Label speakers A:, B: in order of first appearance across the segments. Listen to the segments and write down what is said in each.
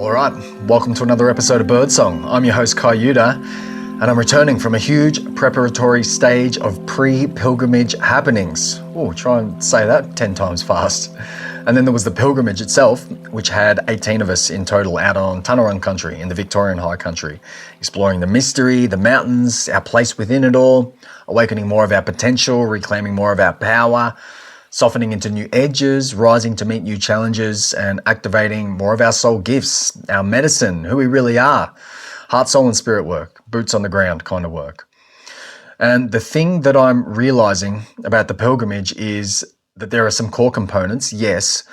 A: Alright, welcome to another episode of Birdsong. I'm your host Kai Yuda, and I'm returning from a huge preparatory stage of pre-pilgrimage happenings. Oh, try and say that 10 times fast. And then there was the pilgrimage itself, which had 18 of us in total out on Tanarung country in the Victorian High Country, exploring the mystery, the mountains, our place within it all, awakening more of our potential, reclaiming more of our power, softening into new edges, rising to meet new challenges, and activating more of our soul gifts, our medicine, who we really are. Heart, soul, and spirit work, boots on the ground kind of work. And the thing that I'm realizing about the pilgrimage is that there are some core components, yes,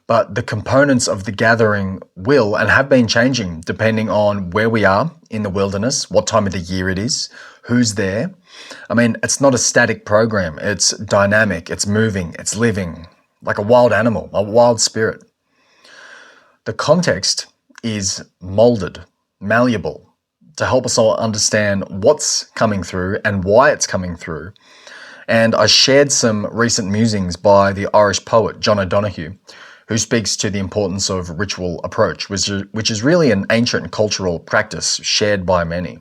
A: but the components of the gathering will and have been changing depending on where we are in the wilderness, what time of the year it is, who's there. I mean, it's not a static program. It's dynamic, it's moving, it's living, like a wild animal, a wild spirit. The context is molded, malleable, to help us all understand what's coming through and why it's coming through. And I shared some recent musings by the Irish poet John O'Donoghue, who speaks to the importance of ritual approach, which is really an ancient cultural practice shared by many.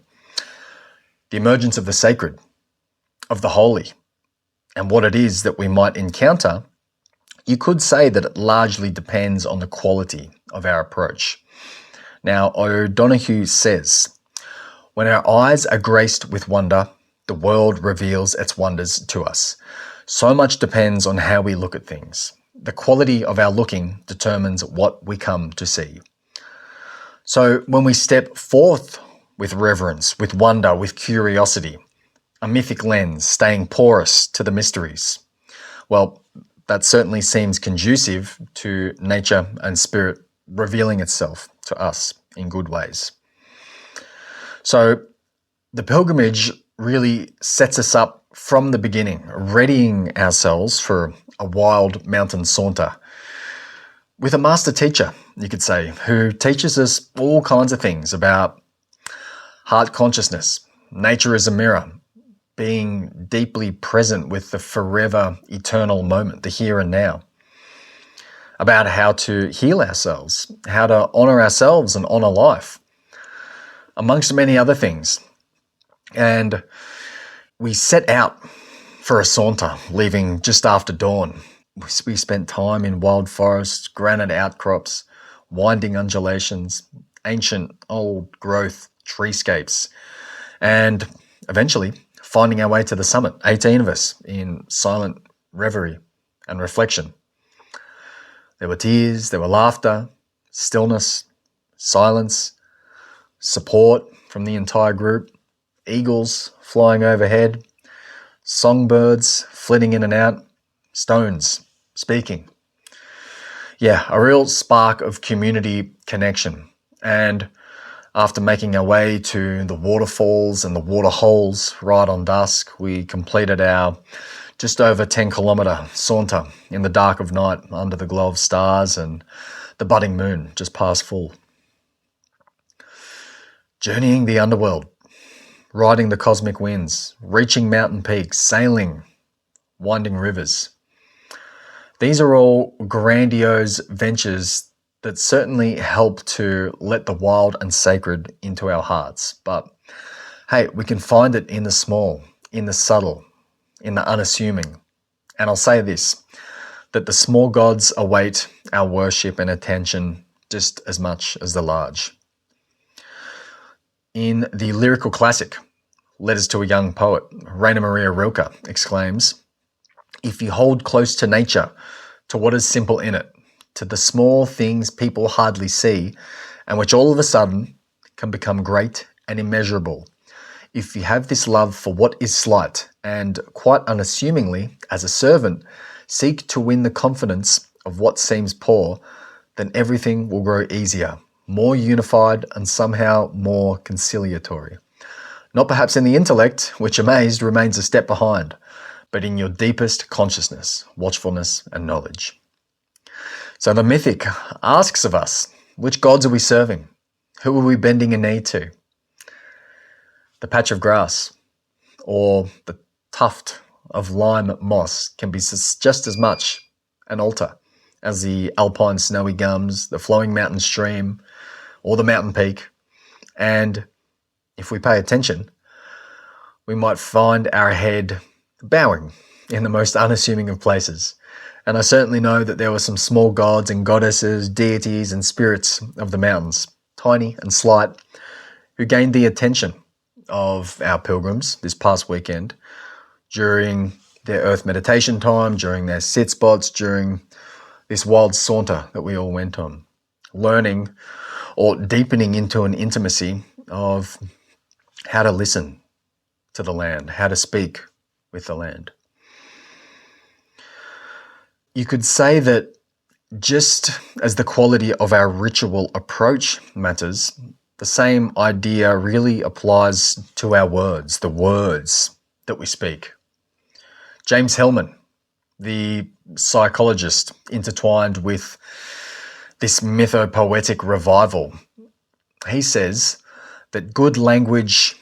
A: The emergence of the sacred, of the holy, and what it is that we might encounter, you could say that it largely depends on the quality of our approach. Now, O'Donoghue says, "When our eyes are graced with wonder, the world reveals its wonders to us. So much depends on how we look at things. The quality of our looking determines what we come to see." So when we step forth with reverence, with wonder, with curiosity, a mythic lens staying porous to the mysteries, well, that certainly seems conducive to nature and spirit revealing itself to us in good ways. So the pilgrimage really sets us up from the beginning, readying ourselves for a wild mountain saunter with a master teacher, you could say, who teaches us all kinds of things about heart consciousness, nature as a mirror, being deeply present with the forever eternal moment, the here and now, about how to heal ourselves, how to honor ourselves and honor life, amongst many other things. And we set out for a saunter, leaving just after dawn. We spent time in wild forests, granite outcrops, winding undulations, ancient old growth treescapes, and eventually finding our way to the summit, 18 of us in silent reverie and reflection. There were tears, there were laughter, stillness, silence, support from the entire group, eagles flying overhead, songbirds flitting in and out, stones speaking. Yeah, a real spark of community connection. And after making our way to the waterfalls and the water holes right on dusk, we completed our just over 10-kilometre saunter in the dark of night under the glow of stars and the budding moon just past full. Journeying the underworld, riding the cosmic winds, reaching mountain peaks, sailing winding rivers. These are all grandiose ventures that certainly help to let the wild and sacred into our hearts. But hey, we can find it in the small, in the subtle, in the unassuming. And I'll say this, that the small gods await our worship and attention just as much as the large. In the lyrical classic, Letters to a Young Poet, Rainer Maria Rilke exclaims, "If you hold close to nature, to what is simple in it, to the small things people hardly see, and which all of a sudden can become great and immeasurable. If you have this love for what is slight, and quite unassumingly, as a servant, seek to win the confidence of what seems poor, then everything will grow easier, more unified, and somehow more conciliatory. Not perhaps in the intellect, which amazed remains a step behind, but in your deepest consciousness, watchfulness, and knowledge." So the mythic asks of us, which gods are we serving? Who are we bending a knee to? The patch of grass or the tuft of lime moss can be just as much an altar as the alpine snowy gums, the flowing mountain stream, or the mountain peak. And if we pay attention, we might find our head bowing in the most unassuming of places. And I certainly know that there were some small gods and goddesses, deities and spirits of the mountains, tiny and slight, who gained the attention of our pilgrims this past weekend during their earth meditation time, during their sit spots, during this wild saunter that we all went on, learning or deepening into an intimacy of how to listen to the land, how to speak with the land. You could say that just as the quality of our ritual approach matters, the same idea really applies to our words, the words that we speak. James Hellman, the psychologist intertwined with this mythopoetic revival, he says that good language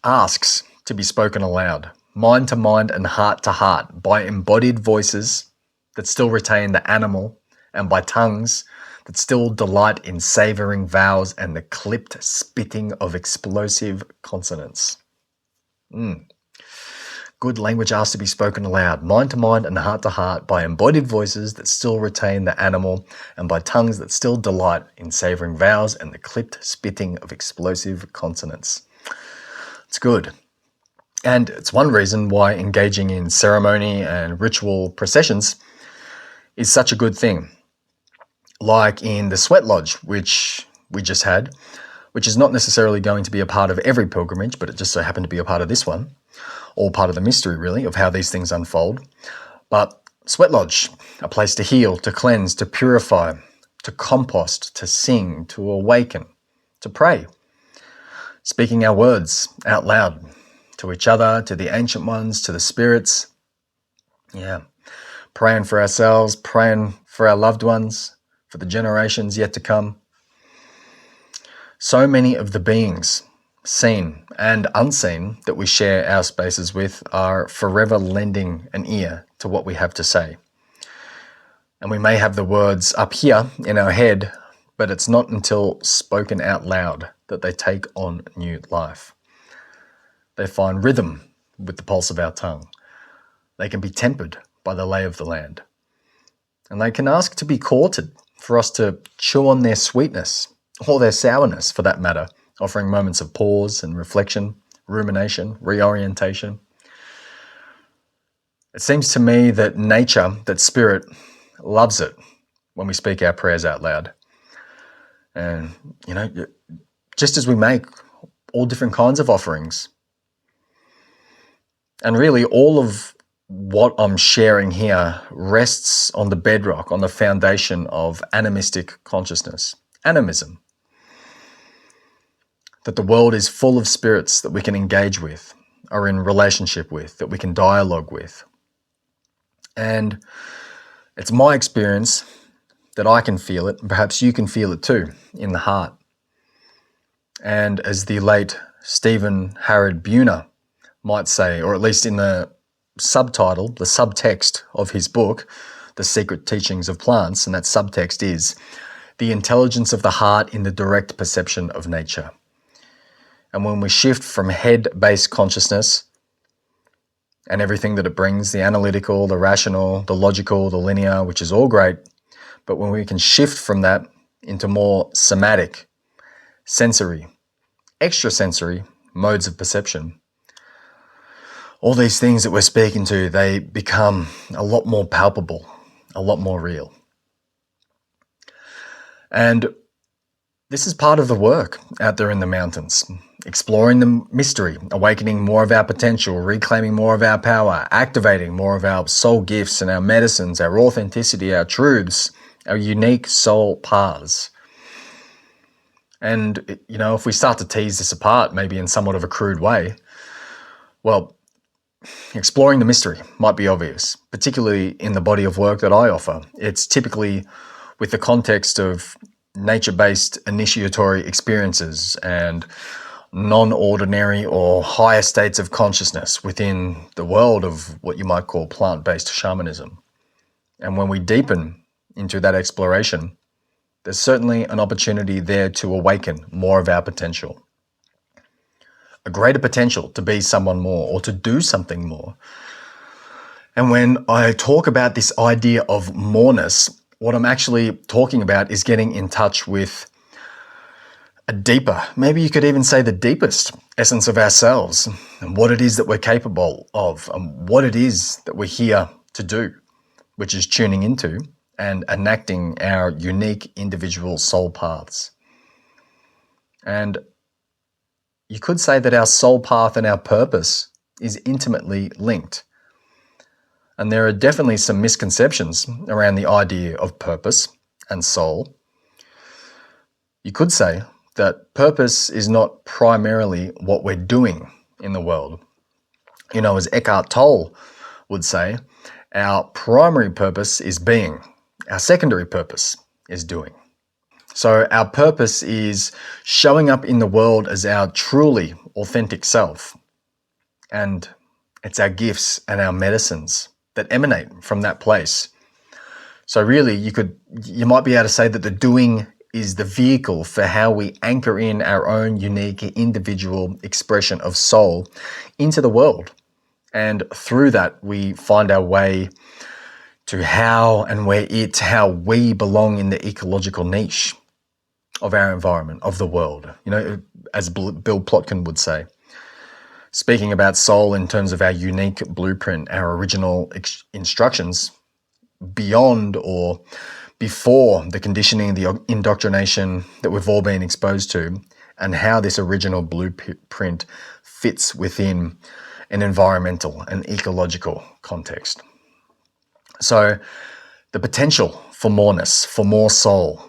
A: asks to be spoken aloud, mind to mind and heart to heart, by embodied voices that still retain the animal and by tongues that still delight in savouring vowels and the clipped spitting of explosive consonants. Good language asks to be spoken aloud, mind to mind and heart to heart, by embodied voices that still retain the animal and by tongues that still delight in savouring vowels and the clipped spitting of explosive consonants. It's good. And it's one reason why engaging in ceremony and ritual processions is such a good thing. Like in the Sweat Lodge, which we just had, which is not necessarily going to be a part of every pilgrimage, but it just so happened to be a part of this one, all part of the mystery really of how these things unfold. But Sweat Lodge, a place to heal, to cleanse, to purify, to compost, to sing, to awaken, to pray, speaking our words out loud to each other, to the ancient ones, to the spirits. Yeah, praying for ourselves, praying for our loved ones, for the generations yet to come. So many of the beings, seen and unseen, that we share our spaces with are forever lending an ear to what we have to say. And we may have the words up here in our head, but it's not until spoken out loud that they take on new life. They find rhythm with the pulse of our tongue. They can be tempered by the lay of the land. And they can ask to be courted, for us to chew on their sweetness, or their sourness for that matter, offering moments of pause and reflection, rumination, reorientation. It seems to me that nature, that spirit, loves it when we speak our prayers out loud. And, just as we make all different kinds of offerings. And really all of what I'm sharing here rests on the bedrock, on the foundation of animistic consciousness, animism. That the world is full of spirits that we can engage with, are in relationship with, that we can dialogue with. And it's my experience that I can feel it, and perhaps you can feel it too, in the heart. And as the late Stephen Harrod Buhner might say, or at least in the subtitle, the subtext of his book, The Secret Teachings of Plants, and that subtext is the intelligence of the heart in the direct perception of nature. And when we shift from head-based consciousness and everything that it brings, the analytical, the rational, the logical, the linear, which is all great, but when we can shift from that into more somatic, sensory, extrasensory modes of perception, all these things that we're speaking to, they become a lot more palpable, a lot more real. And this is part of the work out there in the mountains, exploring the mystery, awakening more of our potential, reclaiming more of our power, activating more of our soul gifts and our medicines, our authenticity, our truths, our unique soul paths. And, if we start to tease this apart, maybe in somewhat of a crude way, well, exploring the mystery might be obvious, particularly in the body of work that I offer. It's typically with the context of nature-based initiatory experiences and non-ordinary or higher states of consciousness within the world of what you might call plant-based shamanism. And when we deepen into that exploration, there's certainly an opportunity there to awaken more of our potential. A greater potential to be someone more or to do something more. And when I talk about this idea of moreness, what I'm actually talking about is getting in touch with a deeper, maybe you could even say the deepest essence of ourselves and what it is that we're capable of and what it is that we're here to do, which is tuning into and enacting our unique individual soul paths. And you could say that our soul path and our purpose is intimately linked. And there are definitely some misconceptions around the idea of purpose and soul. You could say that purpose is not primarily what we're doing in the world. As Eckhart Tolle would say, our primary purpose is being. Our secondary purpose is doing. So our purpose is showing up in the world as our truly authentic self. And it's our gifts and our medicines that emanate from that place. So really, you might be able to say that the doing is the vehicle for how we anchor in our own unique individual expression of soul into the world. And through that, we find our way to how we belong in the ecological niche of our environment, of the world, as Bill Plotkin would say. Speaking about soul in terms of our unique blueprint, our original instructions, beyond or before the conditioning, the indoctrination that we've all been exposed to, and how this original blueprint fits within an environmental and ecological context. So the potential for moreness, for more soul,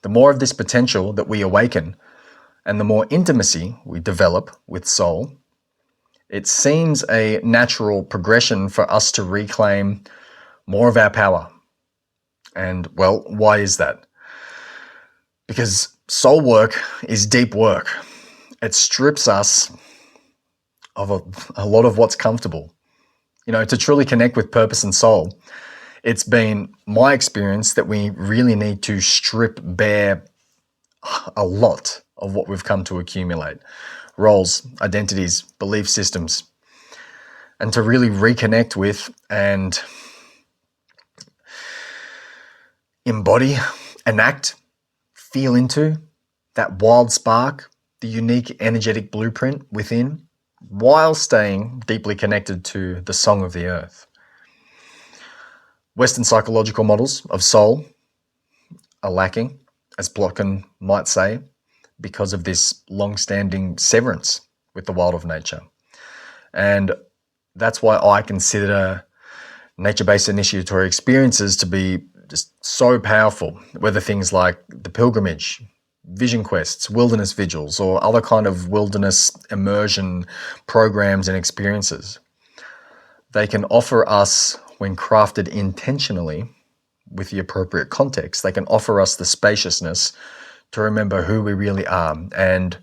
A: the more of this potential that we awaken and the more intimacy we develop with soul, it seems a natural progression for us to reclaim more of our power. And well, why is that? Because soul work is deep work. It strips us of a lot of what's comfortable. To truly connect with purpose and soul, it's been my experience that we really need to strip bare a lot of what we've come to accumulate. Roles, identities, belief systems, and to really reconnect with and embody, enact, feel into that wild spark, the unique energetic blueprint within, while staying deeply connected to the song of the earth. Western psychological models of soul are lacking, as Plotkin might say, because of this long-standing severance with the world of nature. And that's why I consider nature-based initiatory experiences to be just so powerful, whether things like the pilgrimage, vision quests, wilderness vigils, or other kind of wilderness immersion programs and experiences. They can offer us, when crafted intentionally with the appropriate context, they can offer us the spaciousness to remember who we really are and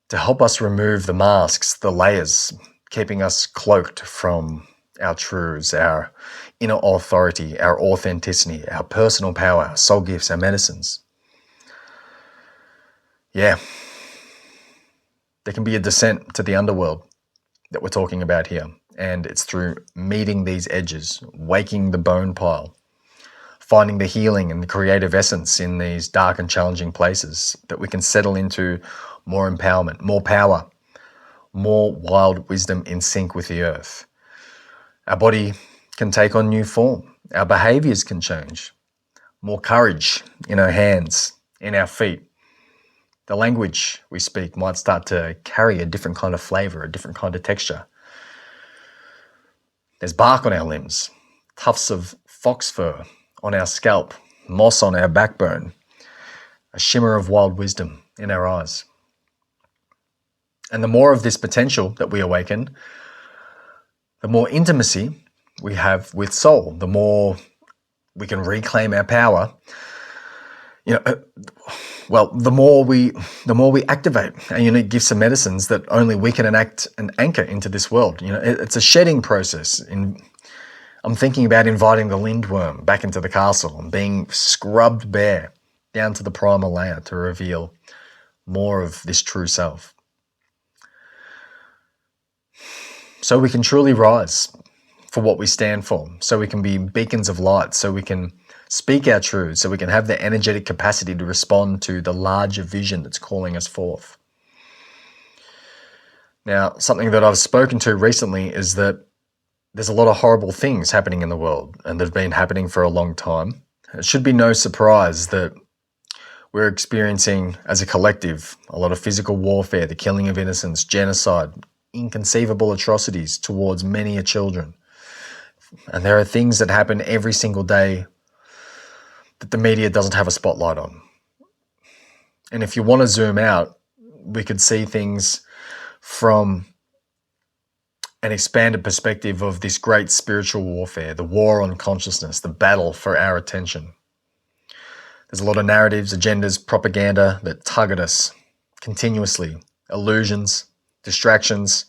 A: to help us remove the masks, the layers, keeping us cloaked from our truths, our inner authority, our authenticity, our personal power, our soul gifts, our medicines. Yeah, there can be a descent to the underworld that we're talking about here. And it's through meeting these edges, waking the bone pile, finding the healing and the creative essence in these dark and challenging places that we can settle into more empowerment, more power, more wild wisdom in sync with the earth. Our body can take on new form. Our behaviors can change. More courage in our hands, in our feet. The language we speak might start to carry a different kind of flavor, a different kind of texture. There's bark on our limbs, tufts of fox fur on our scalp, moss on our backbone, a shimmer of wild wisdom in our eyes. And the more of this potential that we awaken, the more intimacy we have with soul, the more we can reclaim our power. The more we activate our unique gifts and medicines that only we can enact and anchor into this world. It's a shedding process I'm thinking about inviting the lindworm back into the castle and being scrubbed bare down to the primal layer to reveal more of this true self. So we can truly rise for what we stand for, so we can be beacons of light, so we can speak our truth, so we can have the energetic capacity to respond to the larger vision that's calling us forth. Now, something that I've spoken to recently is that there's a lot of horrible things happening in the world, and they've been happening for a long time. It should be no surprise that we're experiencing, as a collective, a lot of physical warfare, the killing of innocents, genocide, inconceivable atrocities towards many children. And there are things that happen every single day that the media doesn't have a spotlight on. And if you want to zoom out, we could see things from an expanded perspective of this great spiritual warfare, the war on consciousness, the battle for our attention. There's a lot of narratives, agendas, propaganda that tug at us continuously, illusions, distractions,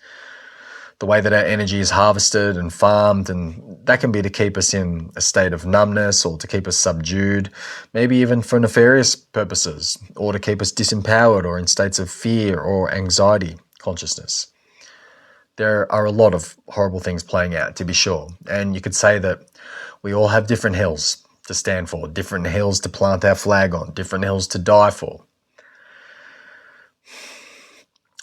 A: the way that our energy is harvested and farmed, and that can be to keep us in a state of numbness or to keep us subdued, maybe even for nefarious purposes, or to keep us disempowered or in states of fear or anxiety consciousness. There are a lot of horrible things playing out, to be sure, and you could say that we all have different hills to stand for, different hills to plant our flag on, different hills to die for.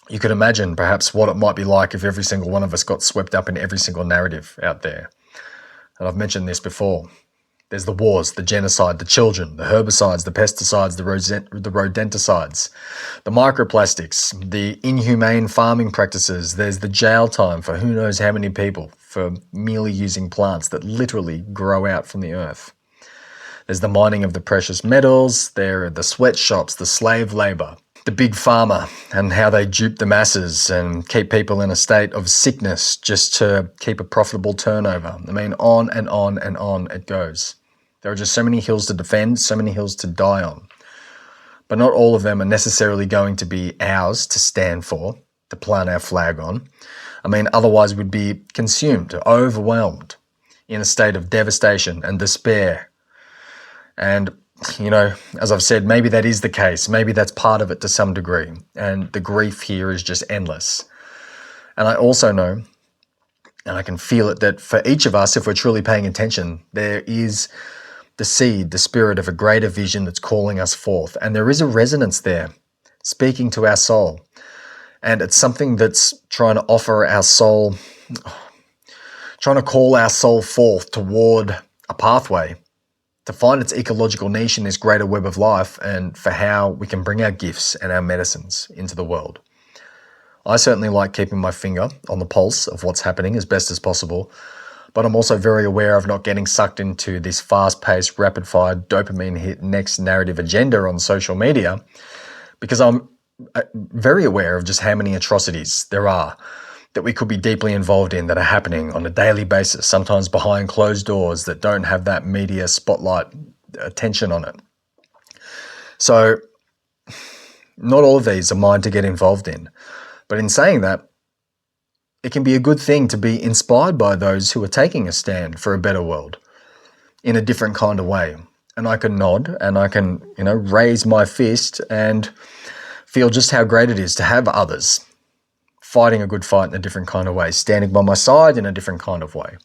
A: You could imagine perhaps what it might be like if every single one of us got swept up in every single narrative out there. And I've mentioned this before. There's the wars, the genocide, the children, the herbicides, the pesticides, the rodenticides, the microplastics, the inhumane farming practices. There's the jail time for who knows how many people for merely using plants that literally grow out from the earth. There's the mining of the precious metals. There are the sweatshops, the slave labor, the big pharma and how they dupe the masses and keep people in a state of sickness just to keep a profitable turnover. I mean, on and on and on it goes. There are just so many hills to defend, so many hills to die on. But not all of them are necessarily going to be ours to stand for, to plant our flag on. I mean, otherwise we'd be consumed, overwhelmed, in a state of devastation and despair. And you know, as I've said, maybe that is the case. Maybe that's part of it to some degree. And the grief here is just endless. And I also know, and I can feel it, that for each of us, if we're truly paying attention, there is the seed, the spirit of a greater vision that's calling us forth. And there is a resonance there, speaking to our soul. And it's something that's trying to offer our soul, trying to call our soul forth toward a pathway to find its ecological niche in this greater web of life, and for how we can bring our gifts and our medicines into the world. I certainly like keeping my finger on the pulse of what's happening as best as possible, but I'm also very aware of not getting sucked into this fast-paced, rapid-fire, dopamine hit next narrative agenda on social media, because I'm very aware of just how many atrocities there are that we could be deeply involved in that are happening on a daily basis, sometimes behind closed doors that don't have that media spotlight attention on it. So not all of these are mine to get involved in. But in saying that, it can be a good thing to be inspired by those who are taking a stand for a better world in a different kind of way. And I can nod and I can, raise my fist and feel just how great it is to have others fighting a good fight in a different kind of way, standing by my side in a different kind of way,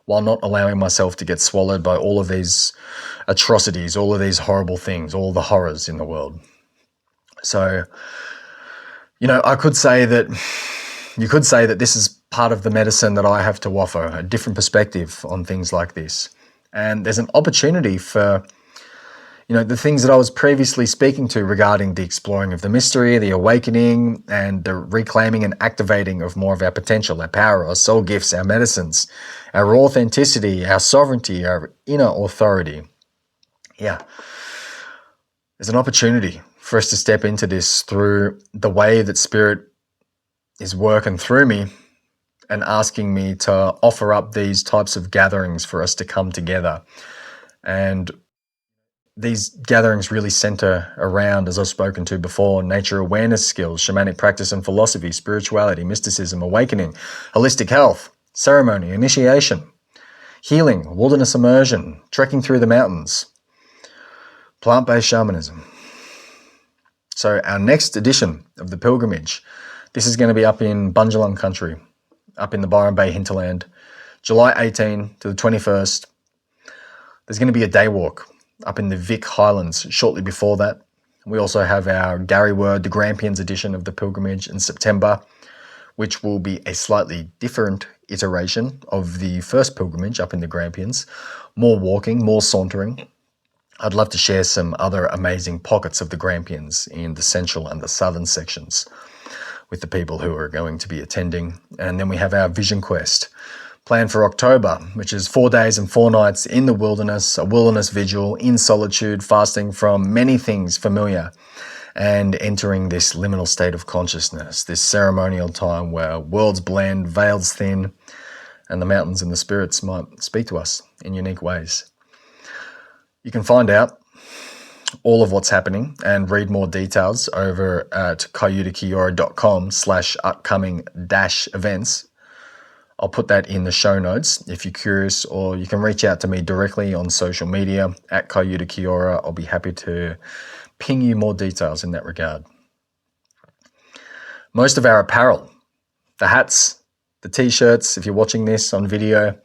A: while not allowing myself to get swallowed by all of these atrocities, all of these horrible things, all the horrors in the world. So, I could say that, you could say that this is part of the medicine that I have to offer, a different perspective on things like this. And there's an opportunity for the things that I was previously speaking to regarding the exploring of the mystery, the awakening, and the reclaiming and activating of more of our potential, our power, our soul gifts, our medicines, our authenticity, our sovereignty, our inner authority. Yeah. There's an opportunity for us to step into this through the way that Spirit is working through me and asking me to offer up these types of gatherings for us to come together. And these gatherings really center around, as I've spoken to before, nature awareness skills, shamanic practice and philosophy, spirituality, mysticism, awakening, holistic health, ceremony, initiation, healing, wilderness immersion, trekking through the mountains, plant-based shamanism. So our next edition of the pilgrimage, this is going to be up in Bundjalung country, up in the Byron Bay hinterland, July 18 to the 21st. There's going to be a day walk up in the Vic Highlands shortly before that. We also have our Gary Word, the Grampians edition of the pilgrimage in September, which will be a slightly different iteration of the first pilgrimage up in the Grampians. More walking, more sauntering. I'd love to share some other amazing pockets of the Grampians in the central and the southern sections with the people who are going to be attending. And then we have our Vision Quest planned for October, which is 4 days and 4 nights in the wilderness, a wilderness vigil in solitude, fasting from many things familiar and entering this liminal state of consciousness, this ceremonial time where worlds blend, veils thin, and the mountains and the spirits might speak to us in unique ways. You can find out all of what's happening and read more details over at kayutakiora.com/upcoming-events. I'll put that in the show notes if you're curious, or you can reach out to me directly on social media at kayutakiora. I'll be happy to ping you more details in that regard. Most of our apparel, the hats, the t-shirts, if you're watching this on video,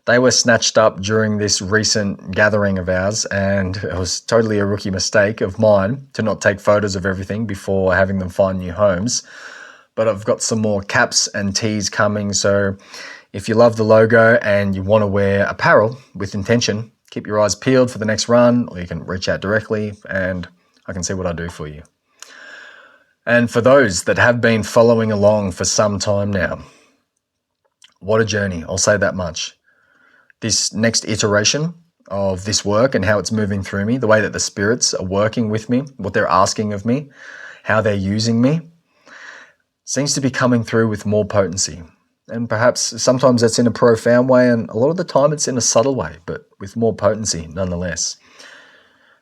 A: they were snatched up during this recent gathering of ours, and it was totally a rookie mistake of mine to not take photos of everything before having them find new homes. But I've got some more caps and tees coming, so if you love the logo and you want to wear apparel with intention, keep your eyes peeled for the next run, or you can reach out directly and I can see what I do for you. And for those that have been following along for some time now, what a journey, I'll say that much. This next iteration of this work and how it's moving through me, the way that the spirits are working with me, what they're asking of me, how they're using me, seems to be coming through with more potency. And perhaps sometimes that's in a profound way, and a lot of the time it's in a subtle way, but with more potency nonetheless.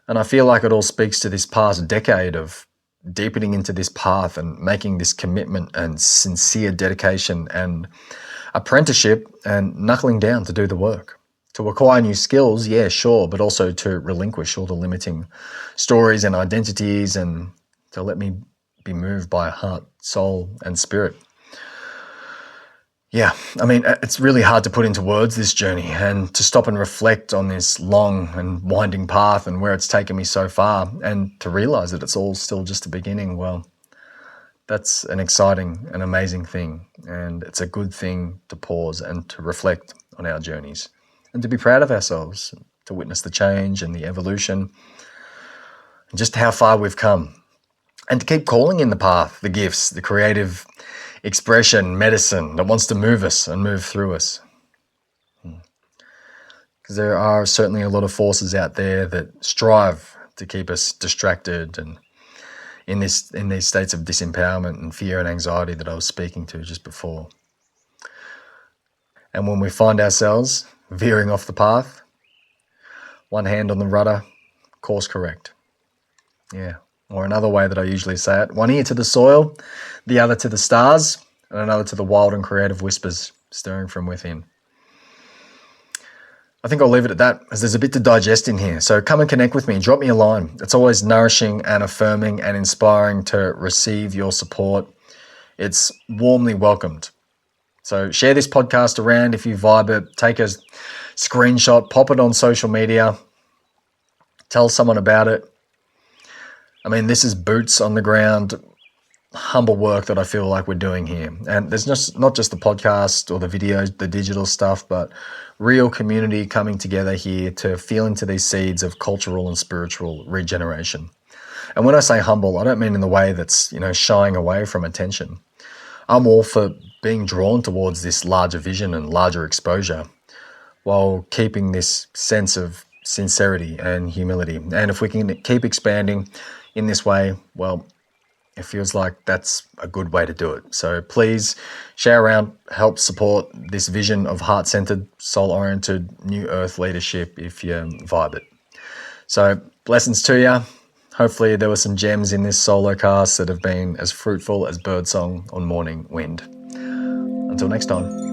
A: And I feel like it all speaks to this past decade of deepening into this path and making this commitment and sincere dedication and apprenticeship and knuckling down to do the work. To acquire new skills, yeah, sure, but also to relinquish all the limiting stories and identities and to let me be moved by heart, soul, and spirit. Yeah, I mean, it's really hard to put into words, this journey, and to stop and reflect on this long and winding path and where it's taken me so far, and to realize that it's all still just the beginning. Well, that's an exciting and amazing thing, and it's a good thing to pause and to reflect on our journeys and to be proud of ourselves, to witness the change and the evolution and just how far we've come, and to keep calling in the path, the gifts, the creative expression, medicine that wants to move us and move through us. Because there are certainly a lot of forces out there that strive to keep us distracted and in these states of disempowerment and fear and anxiety that I was speaking to just before. And when we find ourselves veering off the path, one hand on the rudder, course correct. Yeah. Or another way that I usually say it, one ear to the soil, the other to the stars, and another to the wild and creative whispers stirring from within. I think I'll leave it at that, as there's a bit to digest in here. So come and connect with me, drop me a line. It's always nourishing and affirming and inspiring to receive your support. It's warmly welcomed. So share this podcast around if you vibe it, take a screenshot, pop it on social media, tell someone about it. I mean, this is boots on the ground, humble work that I feel like we're doing here. And there's not just the podcast or the videos, the digital stuff, but real community coming together here to feel into these seeds of cultural and spiritual regeneration. And when I say humble, I don't mean in the way that's, shying away from attention. I'm all for being drawn towards this larger vision and larger exposure while keeping this sense of sincerity and humility. And if we can keep expanding in this way, well, it feels like that's a good way to do it. So please share around, help support this vision of heart-centered, soul-oriented, new earth leadership if you vibe it. So blessings to you. Hopefully there were some gems in this Solocast that have been as fruitful as birdsong on morning wind. Until next time.